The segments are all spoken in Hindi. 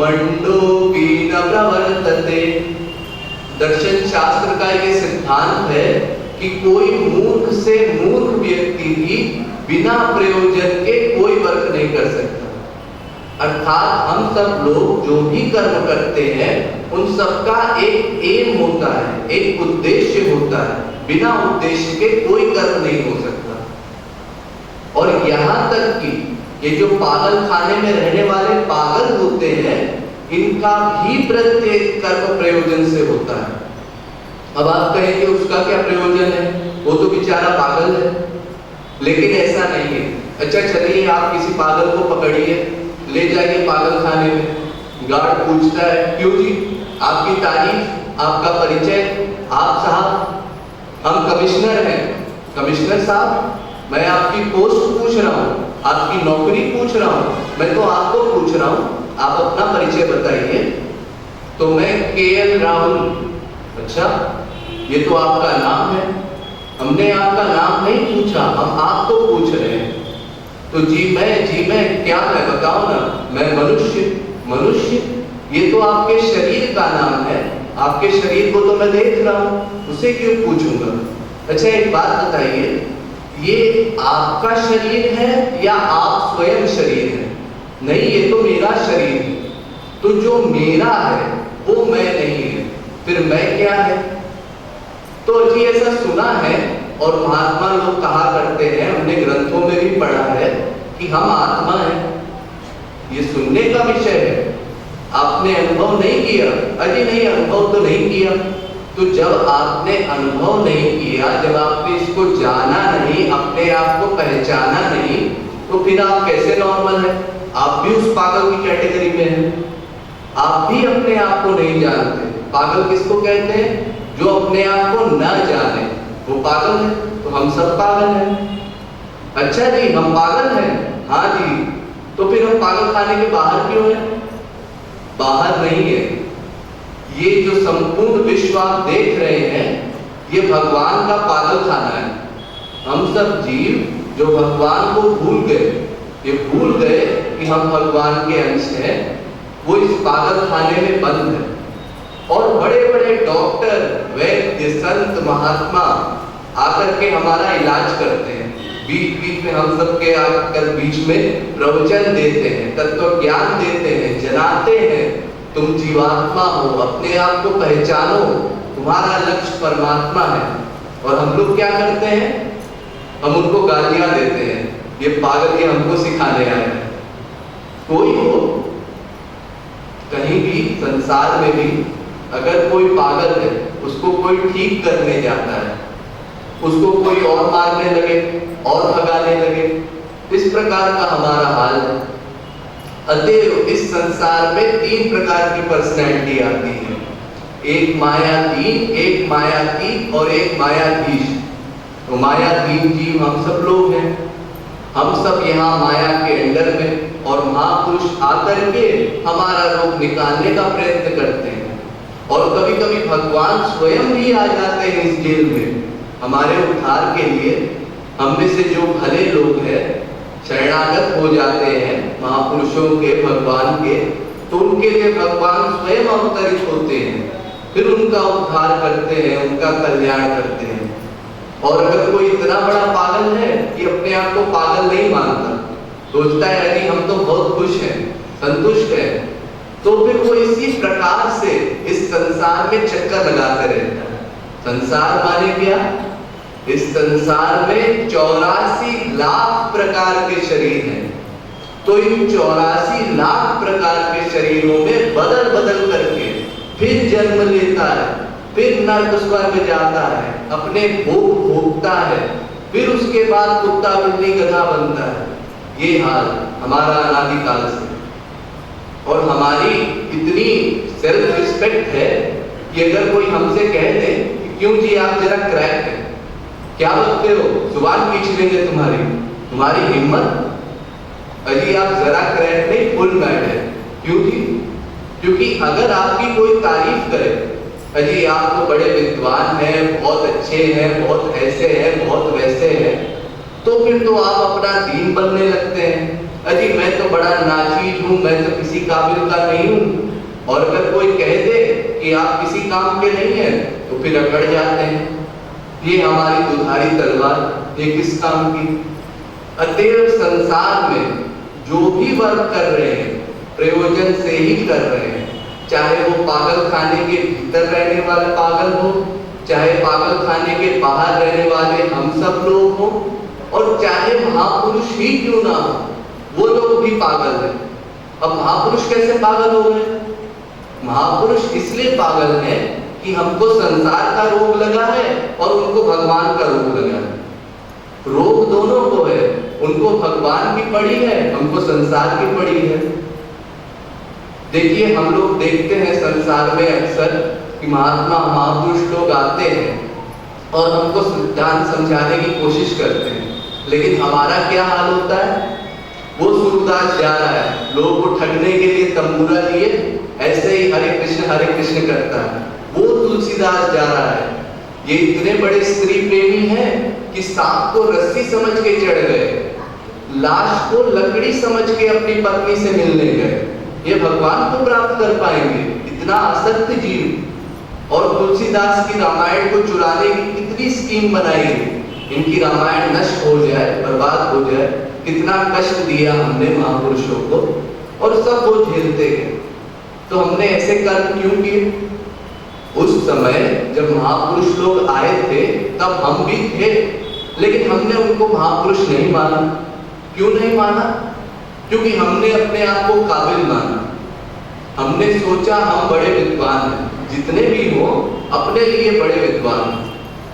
मंडोपी न प्रवर्तते। दर्शन शास्त्र का ये सिद्धांत है कि कोई मूर्ख से मूर्ख व्यक्ति भी बिना प्रयोजन के कोई वर्क नहीं कर सकता। अर्थात हम सब लोग जो भी कर्म करते हैं उन सबका एक एम होता है, एक उद्देश्य होता है। बिना उद्देश्य के कोई कर्म नहीं हो सकता। और यहाँ तक कि ये जो पागल खाने में रहने वाले पागल होते हैं, इनका भी प्रत्येक कर्म प्रयोजन से होता है। अब आप कहेंगे उसका क्या प्रयोजन है, वो तो बेचारा पागल है। लेकिन ऐसा नहीं है। अच्छा चलिए, आप किसी पागल को पकड़िए, ले जाइए पागल खाने में। गार्ड पूछता है, क्यों जी, आपकी तारीफ, आपका परिचय। आप साहब, हम कमिश्नर हैं। कमिश्नर साहब, मैं आपकी पोस्ट पूछ रहा हूँ, आपकी नौकरी पूछ रहा हूँ, मैं तो आपको पूछ रहा हूँ, आप अपना परिचय बताइए। तो मैं KL राहुल। अच्छा, ये तो आपका नाम है। हमने आपका नाम नहीं पूछा, हम आपको पूछ रहे हैं। तो जी मैं क्या, मैं बताओ ना, मैं मनुष्य। ये तो आपके शरीर का नाम है, आपके शरीर को तो मैं देख रहा हूँ, उसे क्यों पूछूंगा। अच्छा एक बात बताइए, ये आपका शरीर है या आप स्वयं शरीर है? नहीं, ये तो मेरा शरीर है। तो जो मेरा है वो मैं नहीं है, फिर मैं क्या है? तो जी ऐसा सुना है और महात्मा लोग कहा करते हैं, हमने ग्रंथों में भी पढ़ा है कि हम आत्मा हैं। ये सुनने का विषय है, आपने अनुभव नहीं किया। अजी नहीं, अनुभव तो नहीं किया। तो जब आपने अनुभव नहीं किया, जब आपने इसको जाना नहीं, अपने आप को पहचाना नहीं, तो फिर आप कैसे नॉर्मल हैं? आप भी उस पागल की कैटेगरी में हैं। आप भी अपने आप को नहीं जानते। पागल किसको कहते हैं? जो अपने आप को न जाने, वो पागल है। तो हम सब पागल हैं। अच्छा जी, हम पागल हैं? हाँ जी। तो फिर हम पागल खाने के बाहर क्यों हैं? बाहर नहीं है। ये जो संपूर्ण विश्व आप देख रहे हैं, ये भगवान का पागल खाना है। हम सब जीव जो भगवान को भूल गए, ये भूल गए कि हम भगवान के अंश हैं, वो इस पागल खाने में बंद है। और बड़े बड़े डॉक्टर, वैद्य, संत, महात्मा आकर के हमारा इलाज करते हैं। बीच बीच में हम सबके आकर बीच में प्रवचन देते हैं, तत्व ज्ञान देते हैं, जनाते हैं, तुम जीवात्मा हो, अपने आप को पहचानो, तुम्हारा लक्ष्य परमात्मा है। और हम लोग क्या करते हैं? हम उनको गालियां देते हैं, ये पागल ये हमको सिखाने आए हैं। कोई हो, कहीं भी संसार में भी अगर कोई पागल है, उसको कोई ठीक करने जाता है, उसको कोई और मारने लगे और भगाने लगे, इस प्रकार का हमारा हाल है। अतएव इस संसार में 3 प्रकार की पर्सनैलिटी आती है, एक मायाधीन, एक मायातीत और एक मायाधीश। तो मायाधीन जीव हम सब लोग हैं। हम सब यहाँ माया के अंडर में, और महापुरुष आकर के हमारा रोग निकालने का प्रयत्न करते हैं। और कभी कभी भगवान स्वयं भी आ जाते हैं इस जेल में हमारे उद्धार के लिए। हम में से जो भले लोग हैं, शरणागत हो जाते हैं महापुरुषों के, भगवान के, तो उनके लिए भगवान स्वयं अवतरित होते हैं, फिर उनका उद्धार करते हैं, उनका कल्याण करते हैं। और अगर कोई इतना बड़ा पागल है कि अपने आप को पागल नहीं मानता, सोचता है अरे हम तो बहुत खुश हैं, संतुष्ट हैं, तो फिर वो इसी प्रकार से इस संसार में चक्कर लगाते रहता है। संसार माने क्या? इस संसार में 84 लाख प्रकार के शरीर हैं। तो इन 84 लाख प्रकार के शरीरों में बदल बदल करके फिर जन्म लेता है, फिर नर्क स्वर्ग जाता है, अपने भोग भोगता है, फिर उसके बाद कुत्ता बिल्ली गधा बनता है। ये हाल हमारा अनादिकाल से। और हमारी इतनी सेल्फ रिस्पेक्ट है कि अगर कोई हमसे कह दे कि क्यों जी आप जरा क्रैक हैं, क्या बोलते हो, जुबान खींच लेंगे तुम्हारी हिम्मत। अजी आप जरा क्रैक नहीं, फुल मैड है। क्यों जी? क्योंकि अगर आपकी कोई तारीफ करे, अजी आप तो बड़े विद्वान हैं, बहुत अच्छे हैं, बहुत ऐसे हैं, बहुत वैसे हैं, तो फिर तो आप अपना दीन बनने लगते हैं। अजी मैं तो बड़ा नाचीज हूँ, मैं तो किसी काबिल का नहीं हूँ, और अगर कोई कह दे कि आप किसी काम के नहीं हैं तो फिर अकड़ जाते हैं, ये हमारी दुधारी तलवार, ये किस काम की। अतएव संसार में जो भी वर्क कर रहे हैं प्रयोजन से ही कर रहे हैं, चाहे वो पागल खाने के भीतर रहने वाले पागल हो, चाहे पागल खाने के बाहर रहने वाले हम सब लोग हो, और चाहे महापुरुष ही क्यों ना हो, वो लोग भी पागल हैं। अब महापुरुष कैसे पागल हो गए? महापुरुष इसलिए पागल हैं कि हमको संसार का रोग लगा है और उनको भगवान का रोग लगा है। रोग दोनों को है, उनको भगवान की पड़ी है, हमको संसार की पड़ी है। देखिए, हम लोग देखते हैं संसार में अक्सर कि महात्मा महापुरुष लोग आते हैं और हमको सिद्धांत समझाने की कोशिश करते हैं, लेकिन हमारा क्या हाल होता है? वो सूरदास जा रहा है लोगों को ठगने के लिए तंबूरा लिए, ऐसे ही हरे कृष्ण करता है। वो तुलसीदास जा रहा है, ये इतने बड़े स्त्री प्रेमी हैं कि सांप को रस्सी समझ के चढ़ गए, लाश को लकड़ी समझ के अपनी पत्नी से मिलने गए। ये भगवान को प्राप्त कर पाएंगे? इतना आसक्त जीव। और तुलसीदास की रामायण को चुराने की कितनी स्कीम बनाई है, इनकी रामायण नष्ट हो जाए, बर्बाद हो जाए। कितना कष्ट दिया हमने महापुरुषों को, और सब वो झेलते हैं। तो हमने ऐसे कर्म क्यों किए? उस समय जब महापुरुष लोग आए थे तब हम भी थे, लेकिन हमने उनको महापुरुष नहीं माना। क्यों नहीं माना? क्योंकि हमने अपने आप को काबिल माना। हमने सोचा हम बड़े विद्वान हैं, जितने भी हो अपने लिए बड़े विद्वान हैं,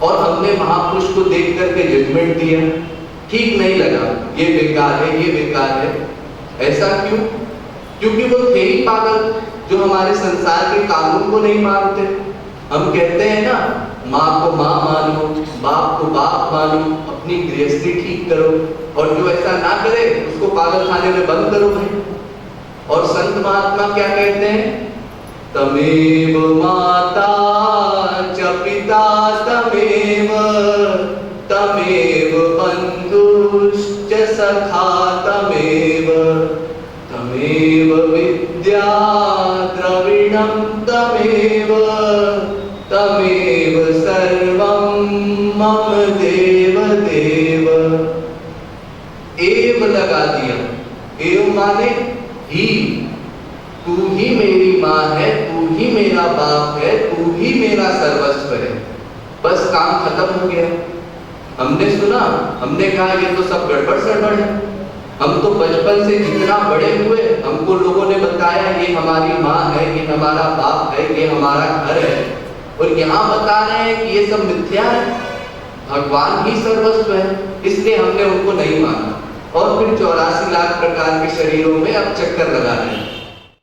और हमने महापुरुष को देख करके जजमेंट दिया, ठीक नहीं लगा, ये बेकार है, ये बेकार है। ऐसा क्यों? क्योंकि वो थे ही पागल जो हमारे संसार के कानून को नहीं मानते। हम कहते हैं ना, माँ को माँ मानो, बाप को बाप मानो, अपनी गृहस्थी ठीक करो, और जो ऐसा ना करे उसको पागल खाने में बंद करो भाई। और संत महात्मा क्या कहते हैं? तमेव माता च पिता तमेव, तमेव बंधुश्च सखा तमेव, तमेव विद्या द्रविणं तमेव, तमेव सर्वं मम देव देव। एव लगा दिया, एव माने ही, तू ही मेरी माँ है, तू ही मेरा बाप है, तू ही मेरा सर्वस्व है। बस काम खत्म हो गया। हमने सुना, हमने कहा ये तो सब गड़बड़ सड़बड़ है। हम तो बचपन से जितना बड़े हुए हमको लोगों ने बताया ये हमारी माँ है, ये हमारा बाप है, ये हमारा घर है, और यहाँ बता रहे हैं कि ये सब मिथ्या है, भगवान ही सर्वस्व है। इसलिए हमने उनको नहीं माना, और फिर 84 लाख प्रकार के शरीरों में अब चक्कर लगा रहे हैं।